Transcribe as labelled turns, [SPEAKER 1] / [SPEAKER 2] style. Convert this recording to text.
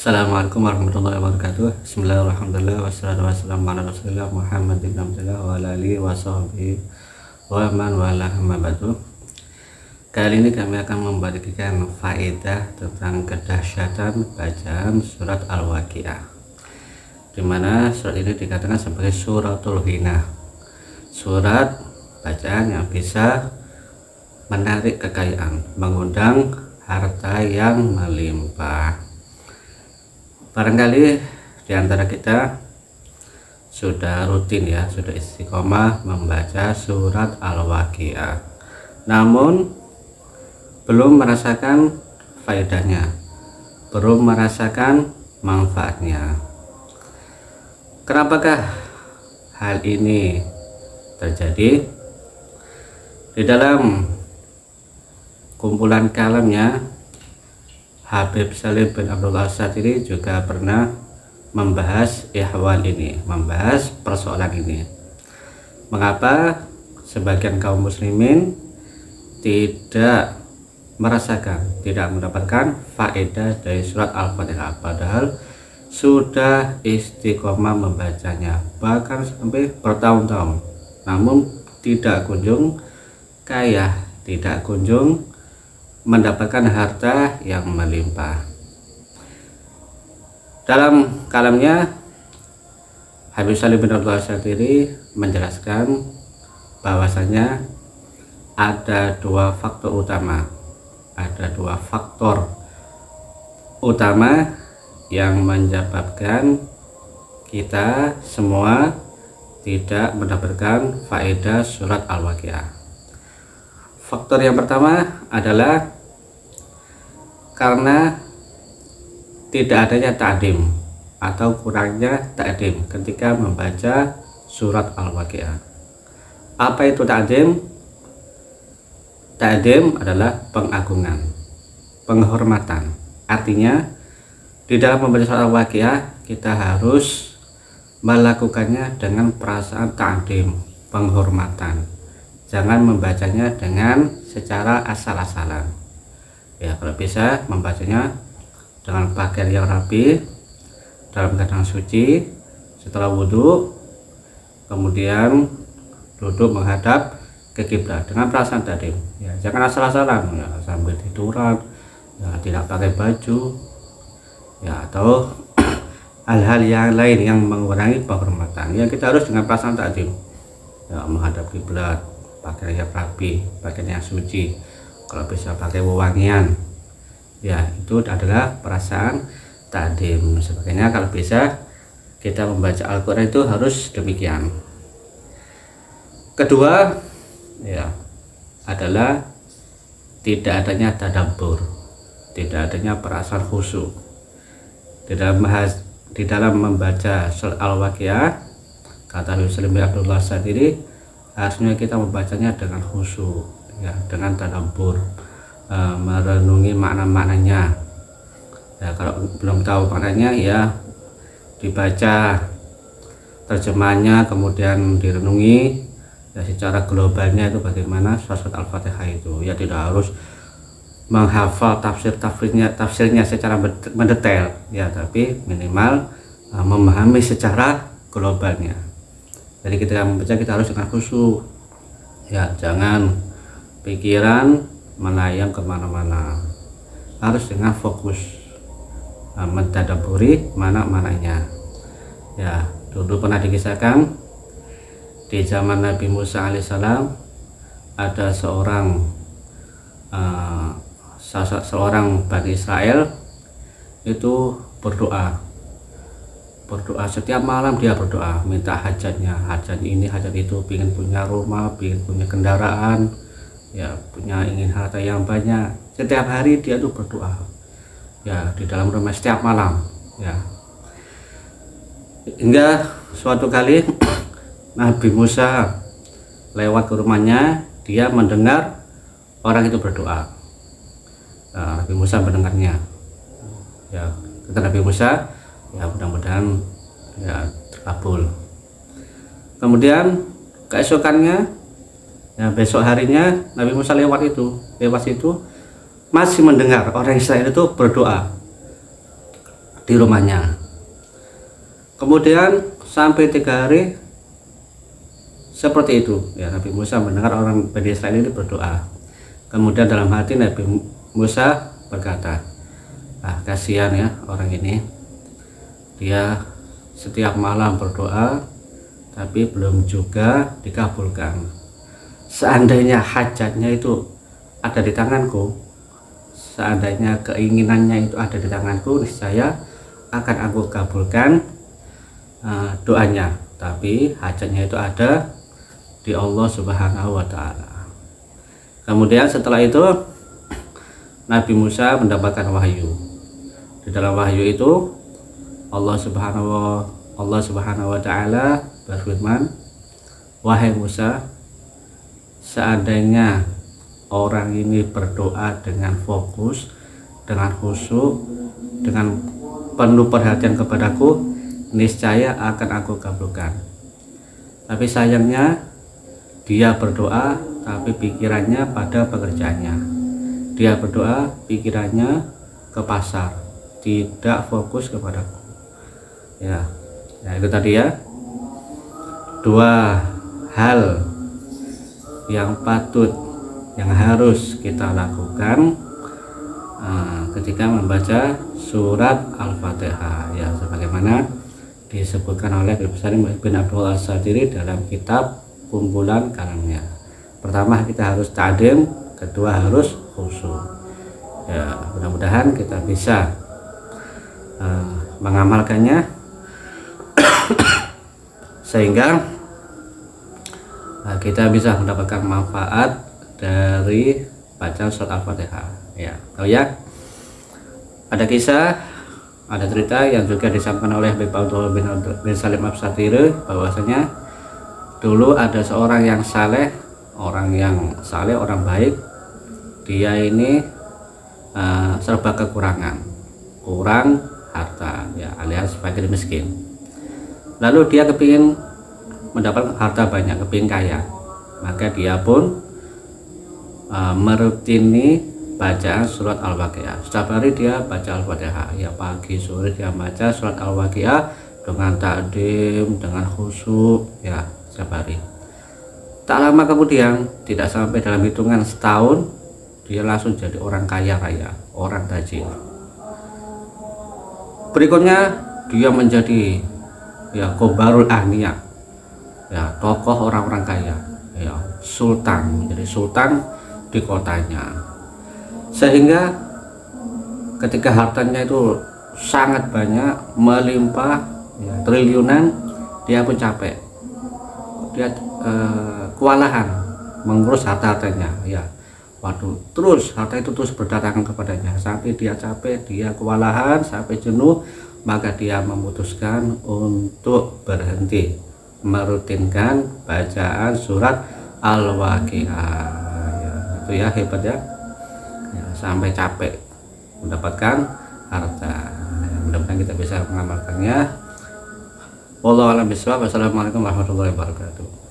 [SPEAKER 1] Assalamualaikum warahmatullahi wabarakatuh. Bismillahirrahmanirrahim. Wassalatu wassalamu ala Rasulillah Muhammad bin Abdullah wa ala alihi wa sahbihi wa man wala amma ba'du. Kali ini kami akan membagikan faedah tentang kedahsyatan bacaan surat Al-Waqiah, di mana surat ini dikatakan sebagai suratul ghina, surat bacaan yang bisa menarik kekayaan, mengundang harta yang melimpah. Barangkali di antara kita sudah rutin ya, sudah istiqomah membaca surat Al-Waqiah, namun belum merasakan faedahnya, belum merasakan manfaatnya. Kenapakah hal ini terjadi? Di dalam kumpulan kalamnya, Habib Salim bin Abdullah As-Satiri juga pernah membahas ihwal ini, membahas persoalan ini. Mengapa sebagian kaum muslimin tidak merasakan, tidak mendapatkan faedah dari surat Al-Fatihah, padahal sudah istiqomah membacanya, bahkan sampai bertahun-tahun, namun tidak kunjung kaya, tidak kunjung mendapatkan harta yang melimpah. Dalam kalamnya, Habib Salim bin Abdullah As-Satiri menjelaskan bahwasanya ada dua faktor utama yang menyebabkan kita semua tidak mendapatkan faedah surat Al-Waqiah. Faktor yang pertama adalah karena tidak adanya ta'dim atau kurangnya ta'dim ketika membaca surat Al-Waqiah. Apa itu ta'dim? Ta'dim adalah pengagungan, penghormatan. Artinya di dalam membaca surat Al-Waqiah kita harus melakukannya dengan perasaan ta'dim, penghormatan. Jangan membacanya dengan secara asal-asalan. Ya, kalau bisa membacanya dengan pakaian yang rapi, dalam keadaan suci, setelah wudhu, kemudian duduk menghadap ke kiblat dengan perasaan tadi. Ya, jangan asal-asalan, ya, sambil tiduran, ya, tidak pakai baju, ya, atau hal-hal yang lain yang mengurangi penghormatan. Ya, kita harus dengan perasaan tadi, ya, menghadap kiblat, pakaian yang rapi, pakaian yang suci, kalau bisa pakai wewangian, ya, itu adalah perasaan ta'dim. Sebagainya kalau bisa kita membaca Al-Quran itu harus demikian. Kedua, ya, adalah tidak adanya tadabbur, tidak adanya perasaan khusyuk di dalam membaca surat Al-Waqiah. Kata Habib Salim bin Abdullah As-Satiri, harusnya kita membacanya dengan khusyuk, ya, dengan tadabbur, merenungi makna-maknanya. Ya, kalau belum tahu maknanya, ya, dibaca terjemahnya, kemudian direnungi, ya, secara globalnya itu bagaimana surat Al-Fatihah itu. Ya, tidak harus menghafal tafsirnya secara mendetail, ya, tapi minimal memahami secara globalnya. Jadi ketika membaca kita harus dengan khusyuk, ya, jangan pikiran melayang kemana-mana, harus dengan fokus mentadaburi mana-mananya. Ya, dulu pernah dikisahkan di zaman Nabi Musa alaihissalam ada seorang Bani Israel itu berdoa setiap malam. Dia berdoa minta hajatnya, hajat ini, hajat itu, ingin punya rumah, ingin punya kendaraan, ya, ingin harta yang banyak. Setiap hari dia tuh berdoa, ya, di dalam rumah setiap malam, ya, hingga suatu kali Nabi Musa lewat ke rumahnya, dia mendengar orang itu berdoa. Nah, Nabi Musa mendengarnya, ya, kata Nabi Musa, ya, mudah-mudahan, ya, terkabul. Kemudian keesokannya, ya, besok harinya Nabi Musa lewat situ masih mendengar orang Israel itu berdoa. di rumahnya. Kemudian sampai 3 hari seperti itu ya, Nabi Musa mendengar orang Bani Israel ini berdoa. Kemudian dalam hati Nabi Musa berkata, kasihan ya orang ini, dia setiap malam berdoa tapi belum juga dikabulkan. Seandainya hajatnya itu ada di tanganku, seandainya keinginannya itu ada di tanganku, niscaya akan aku kabulkan doanya. Tapi hajatnya itu ada di Allah Subhanahu wa Ta'ala. Kemudian setelah itu Nabi Musa mendapatkan wahyu. Di dalam wahyu itu Allah Subhanahu wa Ta'ala berfirman, wahai Musa, seandainya orang ini berdoa dengan fokus, dengan khusyuk, dengan penuh perhatian kepadaku, niscaya akan aku kabulkan. Tapi sayangnya dia berdoa tapi pikirannya pada pekerjaannya. Dia berdoa pikirannya ke pasar, tidak fokus kepadaku. Ya itu tadi ya, 2 hal yang harus kita lakukan ketika membaca surat Al-Fatihah ya, sebagaimana disebutkan oleh Habib Salim bin Abdul As-Sadiri dalam kitab kumpulan kalamnya. Pertama kita harus ta'dim, kedua harus khusyuk. Ya, mudah-mudahan kita bisa mengamalkannya sehingga kita bisa mendapatkan manfaat dari bacaan surat Al-Fatihah. Ya, tahu ya? Ada kisah, ada cerita yang juga disampaikan oleh Habib Abdul bin Salim As-Sadiri bahwasanya dulu ada seorang yang saleh, orang baik. Dia ini serba kekurangan, kurang harta ya, alias fakir miskin. Lalu dia kepingin mendapat harta banyak, kepingin kaya, maka dia pun merutini bacaan surat Al-Waqiah. Setiap hari dia baca Al-Fatihah ya, pagi sore dia baca surat Al-Waqiah dengan takdim, dengan khusyuk ya, setiap hari. Tak lama kemudian, tidak sampai dalam hitungan setahun, dia langsung jadi orang kaya raya, orang tajir. Berikutnya dia menjadi ya Kobarul Ahniya ya, tokoh orang-orang kaya ya, sultan, menjadi sultan di kotanya. Sehingga ketika hartanya itu sangat banyak, melimpah ya, triliunan, dia pun capek, dia kewalahan mengurus harta-hartanya ya. Waduh, terus harta itu terus berdatangan kepadanya sampai dia capek, dia kewalahan sampai jenuh, maka dia memutuskan untuk berhenti merutinkan bacaan surat Al-Waqiah ya, itu ya, hebat ya, sampai capek mendapatkan harta. Mudah-mudahan kita bisa mengamalkannya. Wallahu a'lam bishawab. Wassalamualaikum warahmatullahi wabarakatuh.